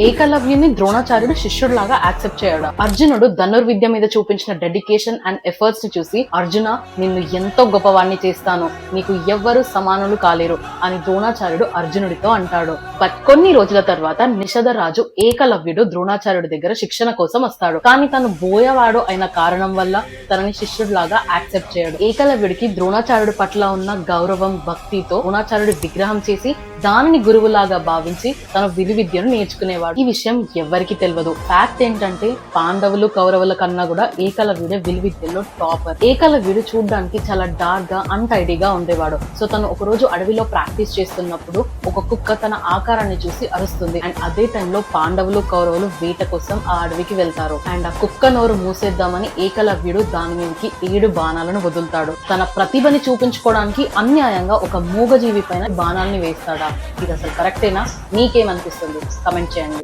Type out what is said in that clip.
ఏకలవ్యుని ద్రోణాచార్యుడు శిష్యుడిలాగా accept చేయడం. అర్జునుడు ధనుర్విద్య మీద చూపించిన డెడికేషన్ అండ్ ఎఫర్ట్స్ ని చూసి, అర్జున నిన్ను ఎంతో గొప్పవాణ్ణి చేస్తాను, నీకు ఎవ్వరు సమానులు కాలేరు అని ద్రోణాచార్యుడు అర్జునుడితో అంటాడు. బట్ కొన్ని రోజుల తర్వాత నిషధరాజు ఏకలవ్యుడు ద్రోణాచార్యుడి దగ్గర శిక్షణ కోసం వస్తాడు. కానీ తను బోయవాడు అయిన కారణం వల్ల తనని శిష్యుడిలాగా యాక్సెప్ట్ చేయడు. ఏకలవ్యుడికి ద్రోణాచార్యుడి పట్ల ఉన్న గౌరవం, భక్తితో ద్రోణాచార్యుడి విగ్రహం చేసి దానిని గురువులాగా భావించి తన విలువిద్యను నేర్చుకునేవాడు. ఈ విషయం ఎవరికి తెలియదు. ఫ్యాక్ట్ ఏంటంటే పాండవులు కౌరవుల కన్నా కూడా ఏకలవ్యుడే విలువిద్యలో టాపర్. ఏకలవ్యుడు చూడడానికి చాలా డార్క్ గా అన్టైడీగా ఉండేవాడు. సో తను ఒక రోజు అడవిలో ప్రాక్టీస్ చేస్తున్నప్పుడు ఒక కుక్క తన ఆకారాన్ని చూసి అరుస్తుంది. అండ్ అదే టైంలో పాండవులు కౌరవులు వేట కోసం ఆ అడవికి వెళ్తారు. అండ్ ఆ కుక్క నోరు మూసేద్దామని ఏకలవ్యుడు దాని మీదకి 7 బాణాలను వదులుతాడు. తన ప్రతిభని చూపించుకోవడానికి అన్యాయంగా ఒక మూగజీవి పైన బాణాలని వేస్తాడా? ఇది అసలు కరెక్టేనా? మీకేమనిపిస్తుంది? కమెంట్ చేయండి.